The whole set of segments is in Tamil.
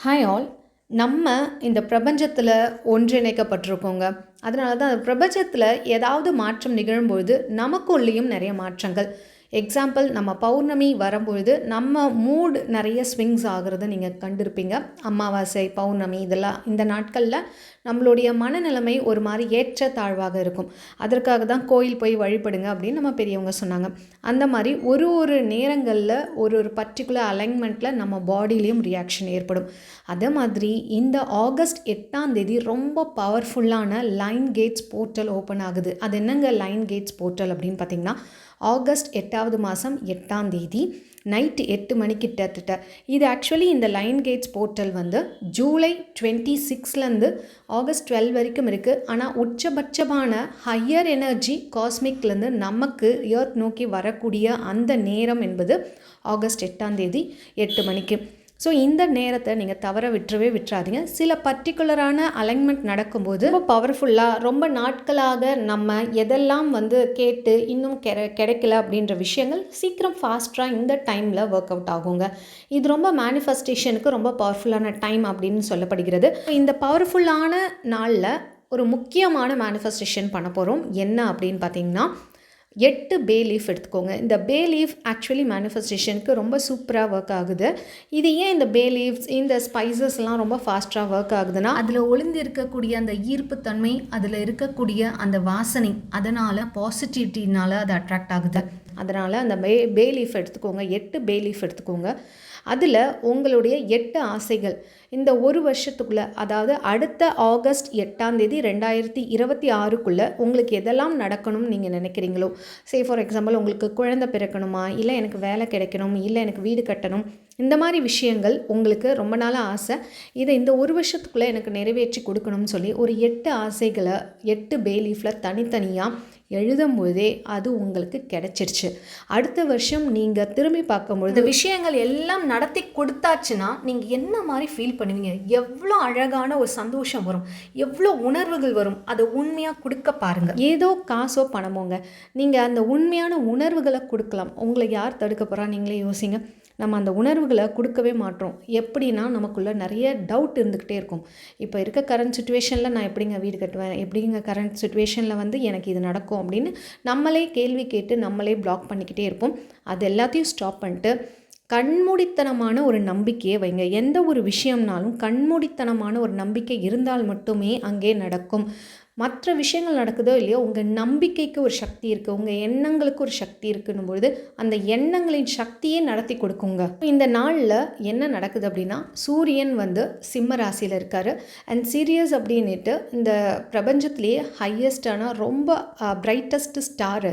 Hi all. நம்ம இந்த பிரபஞ்சத்தில் ஒன்றிணைக்கப்பட்டிருக்கோங்க. அதனால தான் அந்த பிரபஞ்சத்தில் ஏதாவது மாற்றம் நிகழும்பொழுது நமக்குள்ளேயும் நிறைய மாற்றங்கள். எக்ஸாம்பிள், நம்ம பௌர்ணமி வரும்பொழுது நம்ம மூட் நிறைய ஸ்விங்ஸ் ஆகுறத நீங்கள் கண்டிருப்பீங்க. அமாவாசை, பௌர்ணமி இதெல்லாம் இந்த நாட்களில் நம்மளுடைய மனநிலைமை ஒரு மாதிரி ஏற்ற தாழ்வாக இருக்கும். அதற்காக தான் கோயில் போய் வழிபடுங்க அப்படின்னு நம்ம பெரியவங்க சொன்னாங்க. அந்த மாதிரி ஒரு நேரங்களில் ஒரு பர்டிகுலர் அலைன்மெண்ட்டில் நம்ம பாடியிலையும் ரியாக்ஷன் ஏற்படும். அதே மாதிரி இந்த ஆகஸ்ட் 8ஆம் தேதி ரொம்ப பவர்ஃபுல்லான லைன் கேட்ஸ் போர்ட்டல் ஓப்பன் ஆகுது. அது என்னங்க லைன் கேட்ஸ் போர்ட்டல் அப்படின்னு பார்த்தீங்கன்னா, ஆகஸ்ட் 8வது மாதம் 8ஆம் தேதி நைட்டு 8 மணிக்கு கிட்டத்தட்ட இது ஆக்சுவலி இந்த லைன் கேட்ஸ் போர்ட்டல் வந்து ஜூலை 26லேருந்து ஆகஸ்ட் 12 வரைக்கும் இருக்குது. ஆனால் உச்சபட்சமான ஹையர் எனர்ஜி காஸ்மிக்லேருந்து நமக்கு எர்த் நோக்கி வரக்கூடிய அந்த நேரம் என்பது ஆகஸ்ட் 8ஆம் தேதி 8 மணிக்கு. ஸோ இந்த நேரத்தை நீங்கள் தவற விட்டுறாதீங்க. சில பர்டிகுலரான அலைன்மெண்ட் நடக்கும்போது ரொம்ப பவர்ஃபுல்லாக ரொம்ப நாட்களாக நம்ம எதெல்லாம் வந்து கேட்டு இன்னும் கிடைக்கல அப்படின்ற விஷயங்கள் சீக்கிரம் ஃபாஸ்ட்டாக இந்த டைமில் ஒர்க் அவுட் ஆகுங்க. இது ரொம்ப மேனிஃபெஸ்டேஷனுக்கு ரொம்ப பவர்ஃபுல்லான டைம் அப்படின்னு சொல்லப்படுகிறது. இந்த பவர்ஃபுல்லான நாளில் ஒரு முக்கியமான மேனிஃபெஸ்டேஷன் பண்ண போகிறோம். என்ன அப்படின்னு பார்த்தீங்கன்னா, 8 பே லீஃப் எடுத்துக்கோங்க. இந்த பே லீஃப் ஆக்சுவலி மேனிஃபெஸ்டேஷனுக்கு ரொம்ப சூப்பராக ஒர்க் ஆகுது. இது ஏன் இந்த பே லீவ்ஸ் இந்த ஸ்பைசஸ்லாம் ரொம்ப ஃபாஸ்ட்டாக ஒர்க் ஆகுதுன்னா, அதில் ஒளிந்து இருக்கக்கூடிய அந்த ஈர்ப்புத்தன்மை, அதில் இருக்கக்கூடிய அந்த வாசனை, அதனால் பாசிட்டிவிட்டினால் அது அட்ராக்ட் ஆகுது. அதனால் அந்த பே லீஃப் எடுத்துக்கோங்க. 8 பே லீஃப் எடுத்துக்கோங்க. அதில் உங்களுடைய 8 ஆசைகள் இந்த ஒரு வருஷத்துக்குள்ளே, அதாவது அடுத்த ஆகஸ்ட் 8ஆம் தேதி 2026க்குள்ளே உங்களுக்கு எதெல்லாம் நடக்கணும்னு நீங்கள் நினைக்கிறீங்களோ, ஃபார் எக்ஸாம்பிள் உங்களுக்கு குழந்தை பிறக்கணுமா, இல்லை எனக்கு வேலை கிடைக்கணும், இல்லை எனக்கு வீடு கட்டணும், இந்த மாதிரி விஷயங்கள் உங்களுக்கு ரொம்ப நாளாக ஆசை, இதை இந்த ஒரு வருஷத்துக்குள்ளே எனக்கு நிறைவேற்றி கொடுக்கணும்னு சொல்லி ஒரு 8 ஆசைகளை 8 பே லீஃபில் தனித்தனியாக எழுதும்போதே அது உங்களுக்கு கிடைச்சிருச்சு. அடுத்த வருஷம் நீங்கள் திரும்பி பார்க்கும்பொழுது விஷயங்கள் எல்லாம் நடத்தி கொடுத்தாச்சுன்னா நீங்கள் என்ன மாதிரி ஃபீல் பண்ணுவீங்க, எவ்வளோ அழகான ஒரு சந்தோஷம் வரும், எவ்வளோ உணர்வுகள் வரும். அதை உண்மையாக கொடுக்க பாருங்கள். ஏதோ காசோ பணமோங்க, நீங்கள் அந்த உண்மையான உணர்வுகளை கொடுக்கலாம். உங்களை யார் தடுக்க போகிறா? நீங்களே யோசிங்க. நம்ம அந்த உணர்வுகளை கொடுக்கவே மாட்டோம். எப்படின்னா, நமக்குள்ளே நிறைய டவுட் இருந்துக்கிட்டே இருக்கும். இப்போ இருக்க கரண்ட் சுச்சுவேஷனில் நான் எப்படிங்க வீடு கட்டுவேன், எப்படிங்க கரண்ட் சுச்சுவேஷனில் வந்து எனக்கு இது நடக்கும் அப்படின்னு நம்மளே கேள்வி கேட்டு நம்மளே பிளாக் பண்ணிக்கிட்டே இருப்போம். அது எல்லாத்தையும் ஸ்டாப் பண்ணிட்டு கண்மூடித்தனமான ஒரு நம்பிக்கையை வைங்க. எந்த ஒரு விஷயம்னாலும் கண்மூடித்தனமான ஒரு நம்பிக்கை இருந்தால் மட்டுமே அங்கே நடக்கும். மற்ற விஷயங்கள் நடக்குதோ இல்லையோ, உங்கள் நம்பிக்கைக்கு ஒரு சக்தி இருக்குது, உங்கள் எண்ணங்களுக்கு ஒரு சக்தி இருக்குன்னும் பொழுது அந்த எண்ணங்களின் சக்தியே நடத்தி கொடுக்குங்க. இந்த நாளில் என்ன நடக்குது அப்படின்னா, சூரியன் வந்து சிம்ம ராசியில் இருக்கார். அண்ட் சீரியஸ் அப்படின்ட்டு இந்த பிரபஞ்சத்திலேயே ஹையஸ்டான ரொம்ப பிரைட்டஸ்ட் ஸ்டார்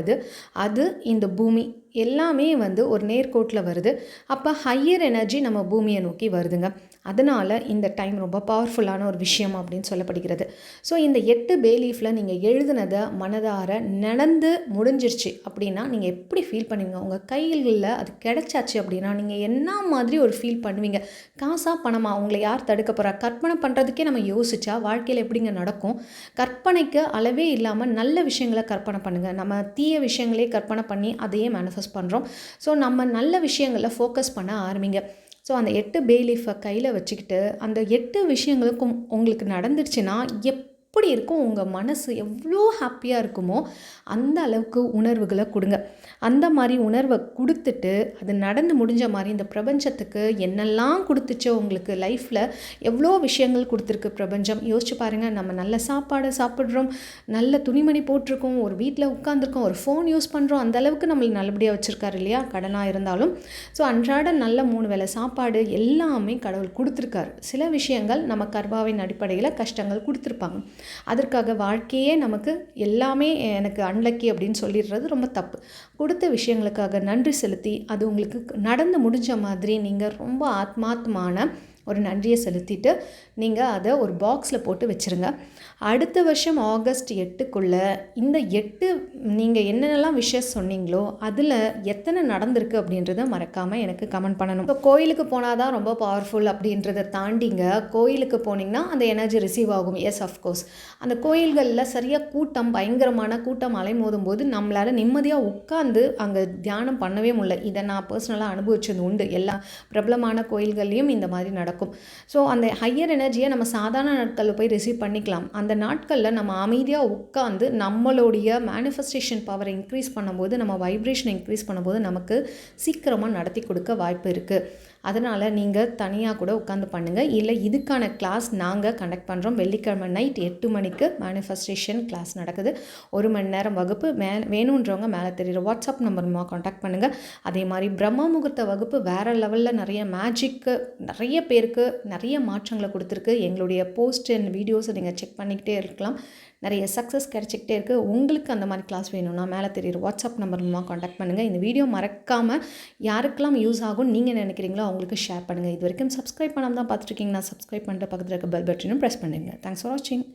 அது இந்த பூமி எல்லாமே வந்து ஒரு நேர்கோட்டில் வருது. அப்போ ஹையர் எனர்ஜி நம்ம பூமியை நோக்கி வருதுங்க. அதனால் இந்த டைம் ரொம்ப பவர்ஃபுல்லான ஒரு விஷயம் அப்படின்னு சொல்லப்படுகிறது. ஸோ இந்த 8 பே லீஃபில் நீங்கள் எழுதுனதை மனதார நடந்து முடிஞ்சிருச்சு அப்படின்னா நீங்கள் எப்படி ஃபீல் பண்ணுவீங்க? உங்கள் கைகளில் அது கிடைச்சாச்சு அப்படின்னா நீங்கள் என்ன மாதிரி ஒரு ஃபீல் பண்ணுவீங்க? காசா பணமா? உங்களை யார் தடுக்க போகிறா? கற்பனை பண்ணுறதுக்கே நம்ம யோசிச்சா வாழ்க்கையில் எப்படிங்க நடக்கும்? கற்பனைக்கு அளவே இல்லாமல் நல்ல விஷயங்களை கற்பனை பண்ணுங்கள். நம்ம தீய விஷயங்களே கற்பனை பண்ணி அதையே மேனிஃபெஸ்ட் பண்ணுறோம். ஸோ நம்ம நல்ல விஷயங்களில் ஃபோக்கஸ் பண்ண ஆரம்பிங்க. ஸோ அந்த 8 பே லீஃபை கையில் வச்சுக்கிட்டு அந்த 8 விஷயங்களுக்கும் உங்களுக்கு நடந்துருச்சுன்னா எப்படி இருக்கும்? உங்கள் மனசு எவ்வளோ ஹாப்பியாக இருக்குமோ அந்த அளவுக்கு உணர்வுகளை கொடுங்க. அந்த மாதிரி உணர்வை கொடுத்துட்டு அது நடந்து முடிஞ்ச மாதிரி இந்த பிரபஞ்சத்துக்கு என்னெல்லாம் கொடுத்துச்சோ, உங்களுக்கு லைஃப்பில் எவ்வளோ விஷயங்கள் கொடுத்துருக்கு பிரபஞ்சம். யோசிச்சு பாருங்கள். நம்ம நல்ல சாப்பாடு சாப்பிட்றோம், நல்ல துணிமணி போட்டிருக்கோம், ஒரு வீட்டில் உட்காந்துருக்கோம், ஒரு ஃபோன் யூஸ் பண்ணுறோம். அந்தளவுக்கு நம்மளை நல்லபடியாக வச்சுருக்காரு இல்லையா, கடனாக இருந்தாலும். ஸோ அன்றாட நல்ல 3 வேளை சாப்பாடு எல்லாமே கடவுள் கொடுத்துருக்காரு. சில விஷயங்கள் நம்ம கர்மாவின் அடிப்படையில் கஷ்டங்கள் கொடுத்துருப்பாங்க. அதற்காக வாழ்க்கையே நமக்கு எல்லாமே எனக்கு அன்லக்கி அப்படின்னு சொல்லிடுறது ரொம்ப தப்பு. கொடுத்த விஷயங்களுக்காக நன்றி செலுத்தி அது உங்களுக்கு நடந்து முடிஞ்ச மாதிரி நீங்கள் ரொம்ப ஆத்மார்த்தமான ஒரு நன்றியை செலுத்திட்டு நீங்கள் அதை ஒரு பாக்ஸில் போட்டு வச்சுருங்க. அடுத்த வருஷம் ஆகஸ்ட் 8க்குள்ளே இந்த 8 நீங்கள் என்னென்னலாம் விஷயம் சொன்னீங்களோ அதில் எத்தனை நடந்திருக்கு அப்படின்றத மறக்காமல் எனக்கு கமெண்ட் பண்ணணும். இப்போ கோயிலுக்கு போனால் தான் ரொம்ப பவர்ஃபுல் அப்படின்றத தாண்டிங்க, கோயிலுக்கு போனீங்கன்னா அந்த எனர்ஜி ரிசீவ் ஆகும். Yes, of course. அந்த கோயில்களில் சரியாக கூட்டம், பயங்கரமான கூட்டம் அலைமோதும் போது நம்மளால் நிம்மதியாக உட்காந்து அங்கே தியானம் பண்ணவே முடியல. இதை நான் பர்சனலாக அனுபவிச்சது உண்டு. எல்லா பிரபலமான கோயில்கள்லேயும் இந்த மாதிரி நடக்கும். நடக்கும். ஸோ அந்த ஹையர் எனர்ஜியை நம்ம சாதாரண நாட்களில் போய் ரிசீவ் பண்ணிக்கலாம். அந்த நாட்களில் நம்ம அமைதியாக உட்காந்து நம்மளுடைய மேனிஃபெஸ்டேஷன் பவரை இன்க்ரீஸ் பண்ணும்போது, நம்ம வைப்ரேஷனை இன்க்ரீஸ் பண்ணும்போது நமக்கு சீக்கிரமாக நடத்தி கொடுக்க வாய்ப்பு இருக்குது. அதனால் நீங்கள் தனியாக கூட உட்காந்து பண்ணுங்கள். இல்லை இதுக்கான கிளாஸ் நாங்கள் கண்டக்ட் பண்ணுறோம். வெள்ளிக்கிழமை நைட் 8 மணிக்கு மேனிஃபெஸ்டேஷன் கிளாஸ் நடக்குது. 1 மணி நேரம் வகுப்பு. வேணுன்றவங்க மேலே தெரியுற வாட்ஸ்அப் நம்பர் மூலமாக காண்டாக்ட் பண்ணுங்கள். அதே மாதிரி பிரம்ம முகூர்த்த வகுப்பு வேறு லெவலில் நிறைய மேஜிக்கு நிறைய பேருக்கு நிறைய மாற்றங்களை கொடுத்துருக்கு. எங்களுடைய போஸ்ட் அண்ட் வீடியோஸை நீங்கள் செக் பண்ணிக்கிட்டே இருக்கலாம். நிறைய சக்ஸஸ் கிடச்சிக்கிட்டே இருக்குது. உங்களுக்கு அந்த மாதிரி கிளாஸ் வேணும்னா மேலே தெரியுற வாட்ஸ்அப் நம்பர் மூலமாக காண்டாக்ட் பண்ணுங்கள். இந்த வீடியோ மறக்காமல் யாருக்கெல்லாம் யூஸ் ஆகும் நீங்கள் நினைக்கிறீங்களோ அவங்களுக்கு ஷேர் பண்ணுங்கள். இது வரைக்கும் சப்ஸ்கிரைப் பண்ணாமல் தான் பார்த்துருக்கீங்கன்னா சப்ஸ்கிரைப் பண்ணிட்டு பக்கத்தில் இருக்க பெல் பட்டனும் ப்ரெஸ் பண்ணுங்கள். தேங்க்ஸ் ஃபார் வாட்சிங்.